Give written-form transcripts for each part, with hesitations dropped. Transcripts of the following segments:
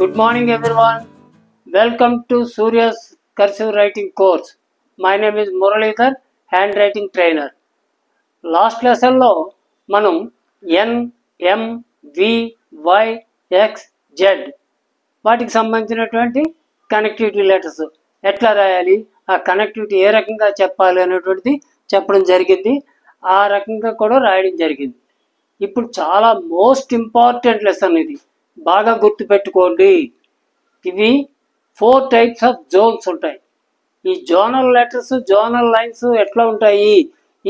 Good morning everyone. Welcome to Surya's cursive writing course. My name is Muralidhar, handwriting trainer. Last lesson lo manam N, M, V, Y, X, Z వాటికి సంబంధించినటువంటి connectivity letters ఎట్లా రాయాలి, ఆ connectivity ఏ రకంగా చెప్పాలి అనేటువంటిది చెప్పడం జరిగింది. ఆ రకంగా కూడా రాయడం జరిగింది. ఇప్పుడు చాలా మోస్ట్ ఇంపార్టెంట్ లెసన్ ఇది, బాగా గుర్తుపెట్టుకోండి. ఇవి 4 టైప్స్ ఆఫ్ జోన్స్ ఉంటాయి. ఈ జోనల్ లెటర్స్, జోనల్ లైన్స్ ఎట్లా ఉంటాయి,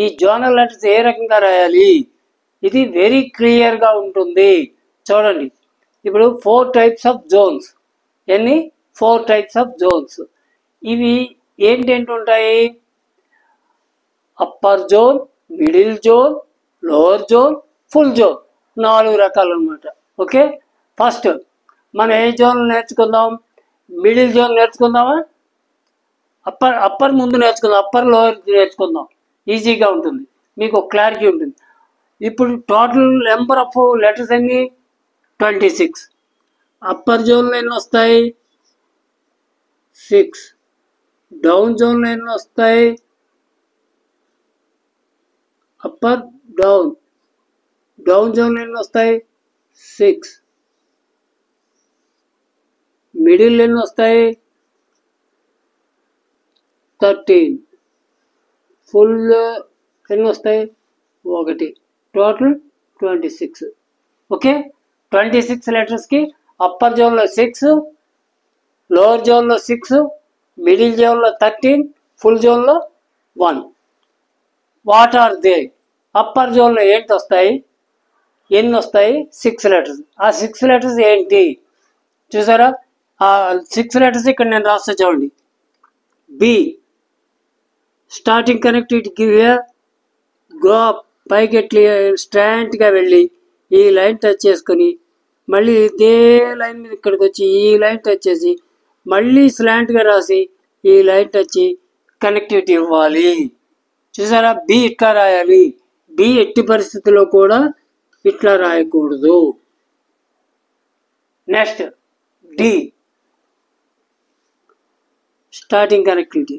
ఈ జోనల్ లెటర్స్ ఏ రకంగా రాయాలి, ఇది వెరీ క్లియర్గా ఉంటుంది. చూడండి, ఇప్పుడు 4 టైప్స్ ఆఫ్ జోన్స్. ఎన్ని? 4 టైప్స్ ఆఫ్ జోన్స్. ఇవి ఏంటేంటి ఉంటాయి? Upper zone, middle zone, lower zone, full zone, 4 రకాలు అనమాట. ఓకే, ఫస్ట్ మనం ఏ జోన్ నేర్చుకుందాం? మిడిల్ జోన్ నేర్చుకుందామా? అప్పర్ ముందు నేర్చుకుందాం, అప్పర్ లోవర్ నేర్చుకుందాం. ఈజీగా ఉంటుంది, మీకు క్లారిటీ ఉంటుంది. ఇప్పుడు టోటల్ నెంబర్ ఆఫ్ లెటర్స్ ఎన్ని? 26. అప్పర్ జోన్లో ఎన్ని వస్తాయి? 6. డౌన్ జోన్లో ఎన్ని వస్తాయి? అప్పర్, డౌన్ జోన్లో ఎన్ని వస్తాయి? 6. మిడిల్ ఎన్ని వస్తాయి? 13. ఫుల్ ఎన్ని వస్తాయి? 1. టోటల్ 26. ఓకే, 26 లెటర్స్కి అప్పర్ జోన్లో 6, లోవర్ జోన్లో 6, మిడిల్ జోన్లో 13, ఫుల్ జోన్లో 1. What are they? అప్పర్ జోన్లో ఏంటి వస్తాయి? ఎన్ని వస్తాయి? 6 లెటర్స్. ఆ 6 లెటర్స్ ఏంటి చూసారా? ఆ 6 లెటర్స్ ఇక్కడ నేను రాస్తా చూడండి. B, starting connectivity give go up, పైకి ఎట్లా స్ట్రాంట్గా వెళ్ళి ఈ లైన్ టచ్ చేసుకొని మళ్ళీ ఇదే లైన్ మీద ఇక్కడికి వచ్చి ఈ లైన్ టచ్ చేసి మళ్ళీ స్లాంట్గా రాసి ఈ లైన్ టచ్ కనెక్టివిటీ ఇవ్వాలి. చూసారా? బి ఇట్లా రాయాలి. బి ఎట్టి పరిస్థితుల్లో కూడా ఇట్లా రాయకూడదు. Next D, starting connectivity.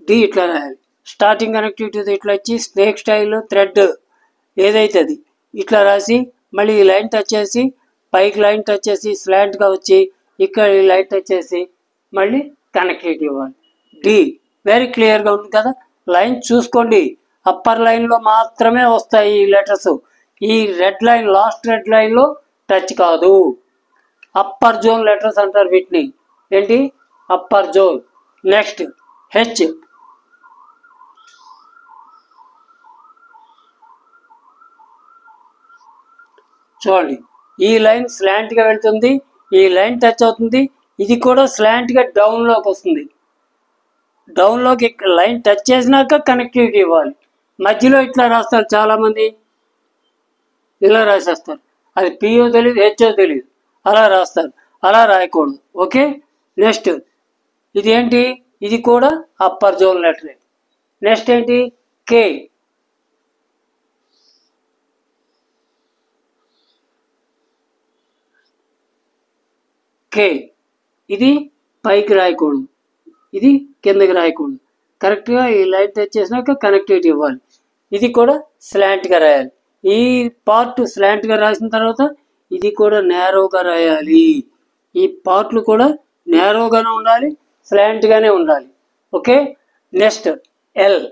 D ఇట్లా రాయాలి. స్టార్టింగ్ కనెక్టివిటీ ఇట్లా వచ్చి స్నేక్ స్టైల్ థ్రెడ్ ఏదైతే అది ఇట్లా రాసి మళ్ళీ ఈ లైన్ టచ్ చేసి పైకి లైన్ టచ్ చేసి స్లాంట్గా వచ్చి ఇక్కడ ఈ లైన్ టచ్ చేసి మళ్ళీ కనెక్టివిటీ ఇవ్వాలి. డి వెరీ క్లియర్గా ఉంది కదా? లైన్ చూసుకోండి, అప్పర్ లైన్లో మాత్రమే వస్తాయి ఈ లెటర్స్. ఈ రెడ్ లైన్, లాస్ట్ రెడ్ లైన్లో టచ్ కాదు. అప్పర్ జోన్ లెటర్స్ అంటారు వీటిని. ఏంటి? Upper zone. Next H. చూడండి, ఈ లైన్ స్లాంట్గా వెళ్తుంది, ఈ లైన్ టచ్ అవుతుంది, ఇది కూడా స్లాంట్గా డౌన్లోకి వస్తుంది. డౌన్లోకి లైన్ టచ్ చేసినాక కనెక్టివిటీ ఇవ్వాలి. మధ్యలో ఇట్లా రాస్తారు చాలామంది, ఇలా రాసేస్తారు. అది పిఓ తెలియదు, హెచ్ఓ తెలియదు, అలా రాస్తారు. అలా రాయకూడదు. ఓకే, నెక్స్ట్ ఇది ఏంటి? ఇది కూడా అప్పర్ జోన్ లెటరే. నెక్స్ట్ ఏంటి? కే. కే ఇది పైకి రాయకూడదు, ఇది కిందకి రాయకూడదు. కరెక్ట్గా ఈ లైన్ టచ్ చేసినాక కనెక్టివిటీ ఇవ్వాలి. ఇది కూడా స్లాంట్గా రాయాలి. ఈ పార్ట్ స్లాంట్గా రాసిన తర్వాత ఇది కూడా నేరోగా రాయాలి. ఈ పార్ట్లు కూడా నేరోగానే ఉండాలి, స్లాంట్గానే ఉండాలి. Okay, next L.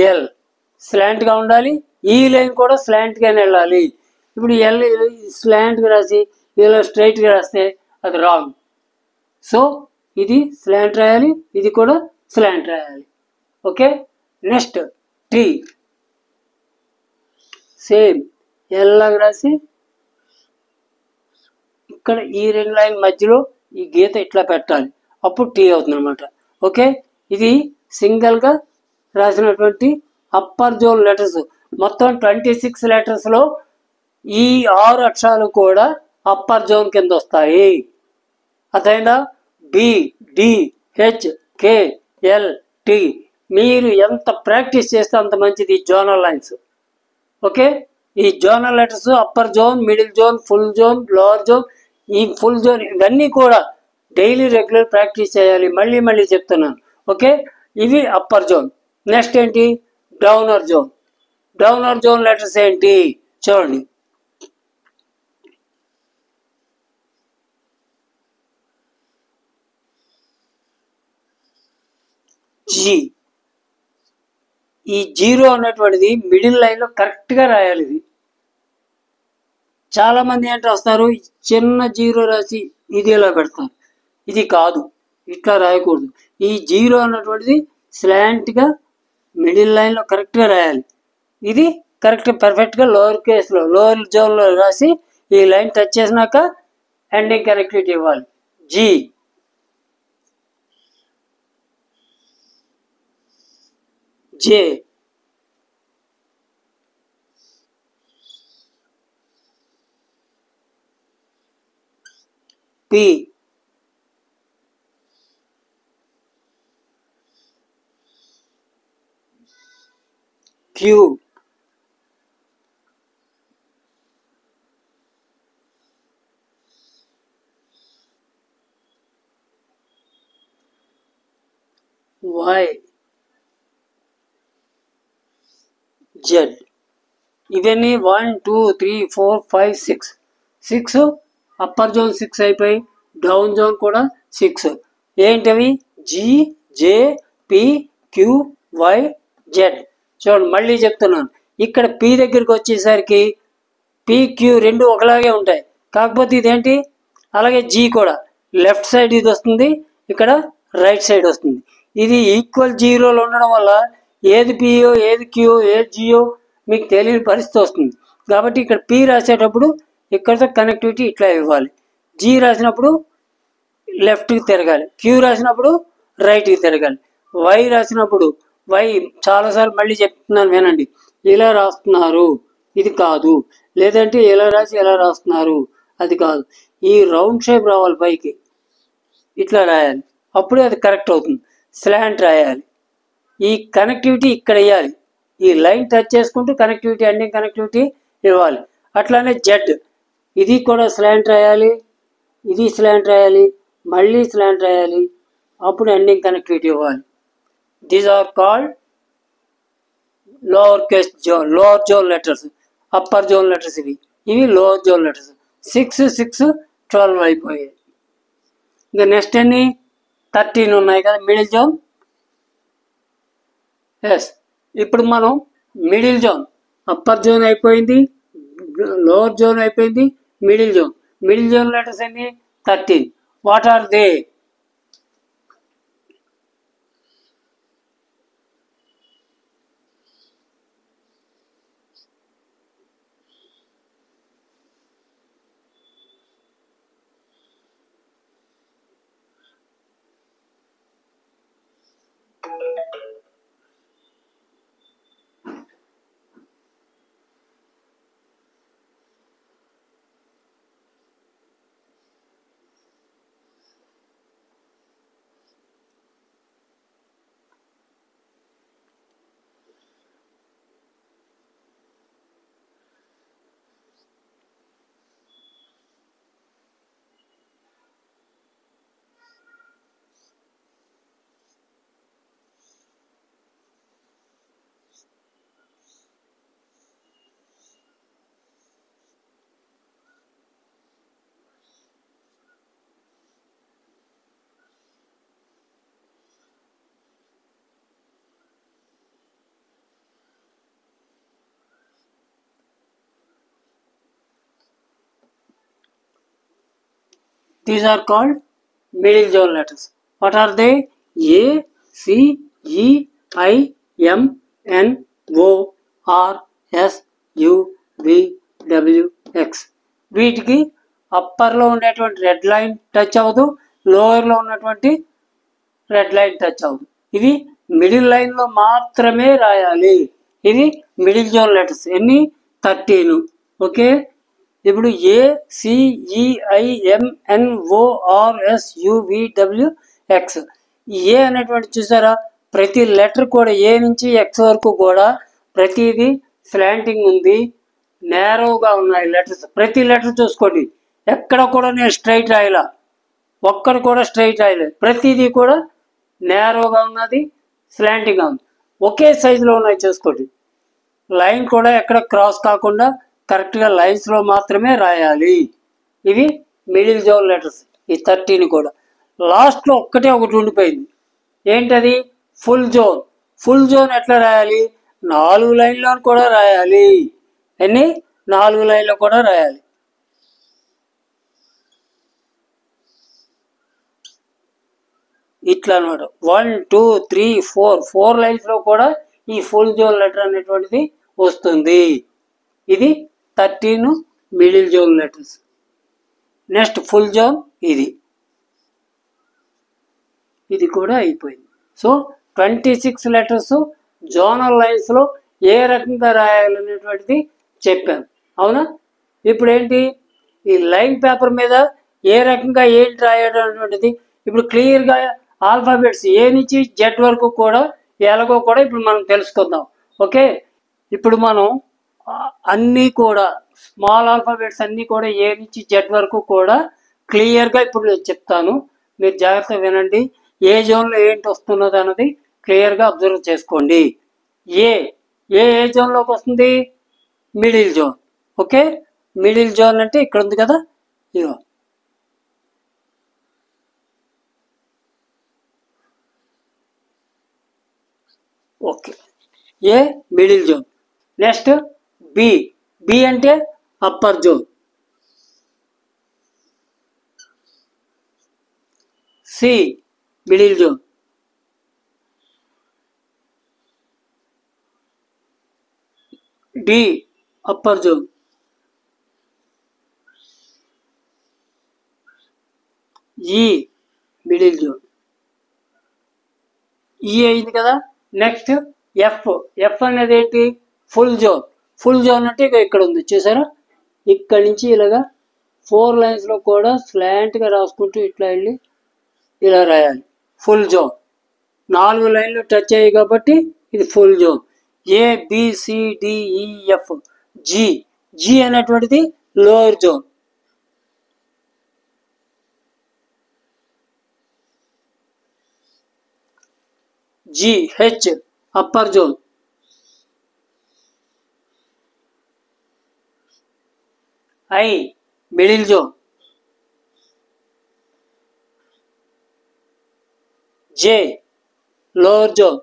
ఎల్ స్లాంట్గా ఉండాలి, ఈ లైన్ కూడా స్లాంట్గానే వెళ్ళాలి. ఇప్పుడు ఎల్ స్లాంట్గా రాసి ఇలా స్ట్రైట్గా రాస్తే అది రాంగ్. సో ఇది స్లాంట్ రాయాలి, ఇది కూడా స్లాంట్ రాయాలి. Okay, next T. సేమ్ ఎల్లాగా రాసి ఇక్కడ ఈ 2 లైన్ మధ్యలో ఈ గీత ఇట్లా పెట్టాలి, అప్పుడు టీ అవుతుంది అనమాట. ఓకే, ఇది సింగిల్గా రాసినటువంటి అప్పర్ జోన్ లెటర్స్. మొత్తం 26 లెటర్స్లో ఈ 6 అక్షరాలు కూడా అప్పర్ జోన్ కింద వస్తాయి. అదైనా బి, డి, HKLT. మీరు ఎంత ప్రాక్టీస్ చేస్తే అంత మంచిది జోనల్ లైన్స్. ఓకే, ఈ zonal letters upper zone, middle zone, full zone, lower zone, ఈ ఫుల్ జోన్ ఇవన్నీ కూడా డైలీ రెగ్యులర్ ప్రాక్టీస్ చేయాలి. మళ్ళీ మళ్ళీ చెప్తున్నాను. ఓకే, ఇవి అప్పర్ జోన్. నెక్స్ట్ ఏంటి? Downer zone. Downer zone letters ఏంటి చూడండి. జీ. ఈ జీరో అన్నటువంటిది మిడిల్ లైన్లో కరెక్ట్గా రాయాలి. ఇది చాలామంది ఏంటి రాస్తారు, చిన్న జీరో రాసి ఇది ఇలా పెడతారు. ఇది కాదు, ఇట్లా రాయకూడదు. ఈ జీరో అన్నటువంటిది స్లాంట్గా మిడిల్ లైన్లో కరెక్ట్గా రాయాలి. ఇది కరెక్ట్ పర్ఫెక్ట్గా లోవర్ కేసులో లోవర్ జోన్లో రాసి ఈ లైన్ టచ్ చేసినాక ఎండింగ్ కనెక్టివిటీ ఇవ్వాలి. G. J. P. Q. Y. Z. ఇవన్నీ 1 2 3 4 5 6. 6 అప్పర్ జోన్ 6 అయిపోయి డౌన్ జోన్ కూడా 6. ఏంటవి? G, J, P, Q, Y, Z. చూడండి మళ్ళీ చెప్తున్నాను. ఇక్కడ పి దగ్గరికి వచ్చేసరికి పిక్యూ రెండు ఒకలాగే ఉంటాయి. కాకపోతే ఇదేంటి, అలాగే జీ కూడా లెఫ్ట్ సైడ్ ఇది వస్తుంది, ఇక్కడ రైట్ సైడ్ వస్తుంది. ఇది ఈక్వల్ జీరోలు ఉండడం వల్ల ఏది పియో ఏది క్యూ ఏది జియో మీకు తెలియని పరిస్థితి వస్తుంది. కాబట్టి ఇక్కడ పి రాసేటప్పుడు ఇక్కడతో కనెక్టివిటీ ఇట్లా ఇవ్వాలి. జీ రాసినప్పుడు లెఫ్ట్కి తిరగాలి, క్యూ రాసినప్పుడు రైట్కి తిరగాలి, వై రాసినప్పుడు వై చాలాసార్లు మళ్ళీ చెప్తున్నాను వినండి. ఇలా రాస్తున్నారు, ఇది కాదు. లేదంటే ఇలా రాసి ఎలా రాస్తున్నారు, అది కాదు. ఈ రౌండ్ షేప్ రావాలి పైకి, ఇట్లా రాయాలి, అప్పుడే అది కరెక్ట్ అవుతుంది. స్లాంట్ రాయాలి. ఈ కనెక్టివిటీ ఇక్కడ వేయాలి. ఈ లైన్ టచ్ చేసుకుంటూ కనెక్టివిటీ ఎండింగ్ కనెక్టివిటీ ఇవ్వాలి. అట్లానే జెడ్, ఇది కూడా స్లాంట్ రాయాలి, ఇది స్లాంట్ రాయాలి, మళ్ళీ స్లాంట్ రాయాలి, అప్పుడు ఎండింగ్ కనెక్టివిటీ ఇవ్వాలి. These are called lower case zone, lower zone letters. Upper zone letters ఇవి లోవర్ జోన్ లెటర్స్. 6 6 12 అయిపోయాయి. ఇంకా నెక్స్ట్ ఎన్ని 13 ఉన్నాయి కదా మిడిల్ జోన్. ఎస్, ఇప్పుడు మనం మిడిల్ జోన్, అప్పర్ జోన్ అయిపోయింది, లోవర్ జోన్ అయిపోయింది, middle zone. Middle zone letters ఎన్ని? 13. What are they? These are called middle zone letters. What are they? A, C, E, I, M, N, O, R, S, U, V, W, X. వీటికి అప్పర్లో ఉండేటువంటి red line touch అవ్వదు, లోవర్లో ఉన్నటువంటి red line touch అవ్వదు. ఇవి middle లైన్లో మాత్రమే రాయాలి. ఇది మిడిల్ జోన్ లెటర్స్. ఎన్ని? 13. ఓకే, ఇప్పుడు A, C, E, I, M, N, O, R, S, U, V, W, X. A అనేటువంటి చూసారా, ప్రతి లెటర్ కూడా ఏ నుంచి ఎక్స్ వరకు కూడా ప్రతిదీ స్లాంటింగ్ ఉంది, నేరోగా ఉన్నాయి లెటర్స్. ప్రతి లెటర్ చూసుకోండి, ఎక్కడ కూడా నేను స్ట్రైట్ రాయలా, ఒక్కడ కూడా స్ట్రైట్ రాయలేదు, ప్రతిదీ కూడా నేరోగా ఉన్నది, స్లాంటింగ్గా ఉంది, ఒకే సైజులో ఉన్నాయి చూసుకోండి. లైన్ కూడా ఎక్కడ క్రాస్ కాకుండా కరెక్ట్గా లైన్స్లో మాత్రమే రాయాలి. ఇవి మిడిల్ జోన్ లెటర్స్, ఈ 13 కూడా. లాస్ట్లో ఒక్కటే ఒకటి ఉండిపోయింది, ఏంటది? Full zone. ఫుల్ జోన్ ఎట్లా రాయాలి? 4 లైన్లో కూడా రాయాలి. ఎన్ని? 4 లైన్లో కూడా రాయాలి. ఇట్లా అనమాట. 1 2 3 4 లైన్స్లో కూడా ఈ ఫుల్ జోన్ లెటర్ అనేటువంటిది వస్తుంది. ఇది 13 middle zone letters. Next full zone ఇది కూడా అయిపోయింది. సో 26 లెటర్స్ జోనల్ లైన్స్లో ఏ రకంగా రాయాలనేటువంటిది చెప్పాను, అవునా? ఇప్పుడు ఏంటి, ఈ లైన్ పేపర్ మీద ఏ రకంగా ఏంటి రాయడం అనేటువంటిది ఇప్పుడు క్లియర్గా ఆల్ఫాబెట్స్ ఏ నుంచి జెడ్ వరకు కూడా ఎలాగో కూడా ఇప్పుడు మనం తెలుసుకుందాం. ఓకే, ఇప్పుడు మనం అన్నీ కూడా స్మాల్ ఆల్ఫాబెట్స్ అన్నీ కూడా ఏ నుంచి జెడ్ వరకు కూడా క్లియర్గా ఇప్పుడు నేను చెప్తాను, మీరు జాగ్రత్తగా వినండి. ఏ జోన్లో ఏంటి వస్తున్నది అన్నది క్లియర్గా అబ్జర్వ్ చేసుకోండి. ఏ జోన్లోకి వస్తుంది? Middle zone. Okay, middle zone అంటే ఇక్కడ ఉంది కదా, ఇదో. Okay, A middle zone. Next B అంటే upper zone. C middle zone. D upper zone. E middle zone. E అయింది కదా. నెక్స్ట్ ఎఫ్ అనేది ఏంటి? Full zone. ఫుల్ జోన్ అంటే ఇక్కడ ఉంది చూసారా, ఇక్కడి నుంచి ఇలాగా 4 లైన్స్లో కూడా స్లాంట్గా రాసుకుంటూ ఇట్లా వెళ్ళి ఇలా రాయాలి. Full zone. 4 లైన్లు టచ్ అయ్యాయి కాబట్టి ఇది ఫుల్ జోన్. ABCDEF. జి అనేటువంటిది lower zone. H upper zone. I middle zone. J lower zone.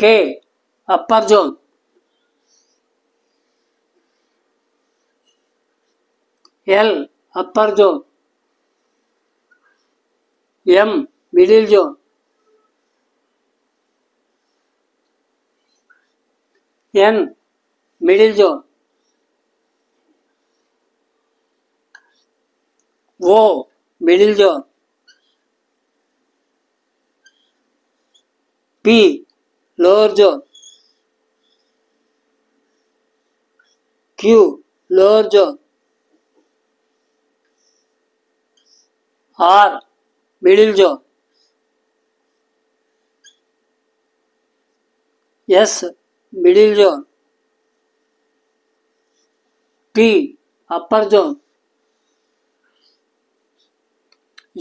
K upper zone. L upper zone. M middle zone. N middle zone. O middle zone. P lower zone. Q lower zone. R middle zone. S middle zone. T upper zone.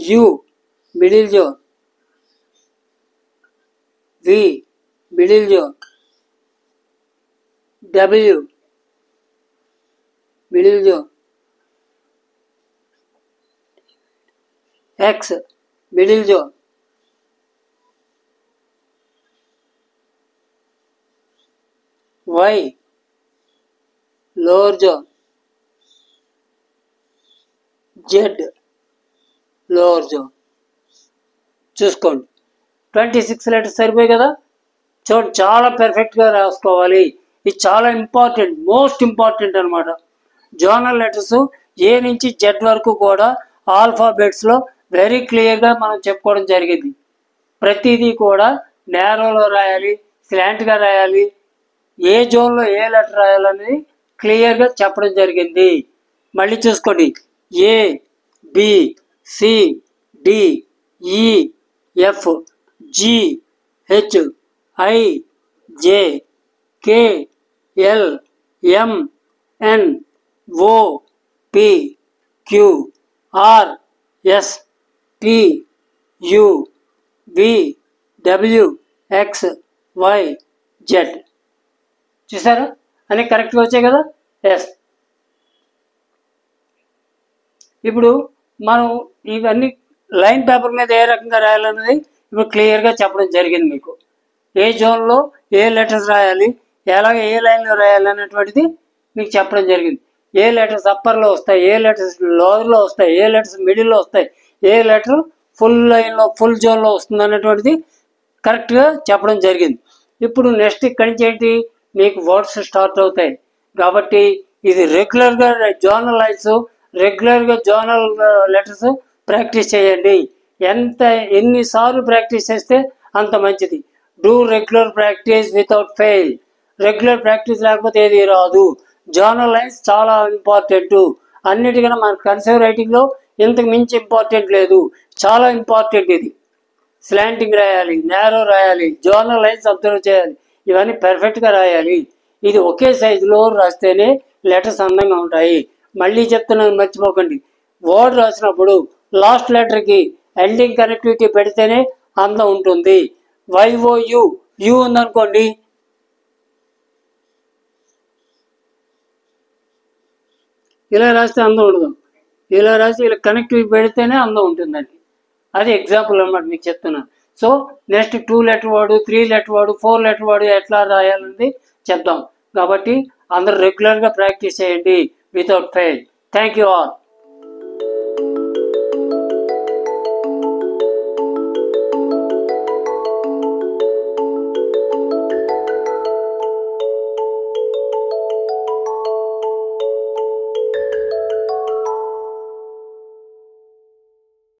U middle zone. V middle zone. W middle zone. X middle zone. Y lower zone. Z lower zone. చూసుకోండి 26 letters సరిపోయి కదా. చూడండి చాలా పర్ఫెక్ట్గా రాసుకోవాలి. ఇది చాలా important, most important అనమాట. జోనల్ లెటర్స్ ఏ నుంచి జెడ్ వరకు కూడా ఆల్ఫాబెట్స్లో వెరీ క్లియర్గా మనం చెప్పుకోవడం జరిగింది. ప్రతిదీ కూడా నేరోలో రాయాలి, స్లాంట్గా రాయాలి, ఏ జోన్లో ఏ లెటర్ రాయాలనేది క్లియర్గా చెప్పడం జరిగింది. మళ్ళీ చూసుకోండి, A B, C, D, E, F, G, H, I, J, K, L, M, N, O, P, Q, R, S, T, U, V, W, X, Y, Z. చూసారా అని కరెక్ట్గా వచ్చాయి కదా. ఎస్. ఇప్పుడు మనం ఇవన్నీ లైన్ పేపర్ మీద ఏ రకంగా రాయాలన్నది ఇప్పుడు క్లియర్గా చెప్పడం జరిగింది మీకు. ఏ జోన్లో ఏ లెటర్స్ రాయాలి, ఎలాగ ఏ లైన్లో రాయాలి అన్నటువంటిది మీకు చెప్పడం జరిగింది. ఏ లెటర్స్ అప్పర్లో వస్తాయి, ఏ లెటర్స్ లోవర్లో వస్తాయి, ఏ లెటర్స్ మిడిల్లో వస్తాయి, ఏ లెటర్ ఫుల్ లైన్లో ఫుల్ జోన్లో వస్తుంది అన్నటువంటిది కరెక్ట్గా చెప్పడం జరిగింది. ఇప్పుడు నెక్స్ట్ ఇక్కడి నుంచి ఏంటి, మీకు వర్డ్స్ స్టార్ట్ అవుతాయి. కాబట్టి ఇది రెగ్యులర్గా జోనల్ లైన్స్, రెగ్యులర్గా జోనల్ లెటర్స్ ప్రాక్టీస్ చేయండి. ఎన్నిసార్లు ప్రాక్టీస్ చేస్తే అంత మంచిది. Do regular practice without fail. Regular practice లేకపోతే ఏది రాదు. జోనల్ లైన్స్ చాలా ఇంపార్టెంట్. అన్నిటికన్నా మన కర్సివ్ రైటింగ్లో ఇంతకు మించి ఇంపార్టెంట్ లేదు, చాలా ఇంపార్టెంట్ ఇది. స్లాంటింగ్ రాయాలి, నేరో రాయాలి, జోనల్ లైన్స్ అబ్జర్వ్ చేయాలి, ఇవన్నీ పర్ఫెక్ట్గా రాయాలి. ఇది ఒకే సైజులో రాస్తేనే లెటర్స్ అందంగా ఉంటాయి. మళ్ళీ చెప్తున్నాను, మర్చిపోకండి. వర్డ్ రాసినప్పుడు లాస్ట్ లెటర్కి ఎండింగ్ కనెక్టివిటీ పెడితేనే అందం ఉంటుంది. వైఓయు యు ఉందనుకోండి, ఇలా రాస్తే అందం ఉండదు. ఇలా రాసి ఇలా కనెక్టివిటీ పెడితేనే అందం ఉంటుందండి. అది ఎగ్జాంపుల్ అన్నమాట మీకు చెప్తున్నాను. So next 2 letter word, 3 letter word, 4 letter word ఎట్లా రాయాలనేది చెప్దాం. కాబట్టి అందరూ రెగ్యులర్గా ప్రాక్టీస్ చేయండి without fail. Thank you all.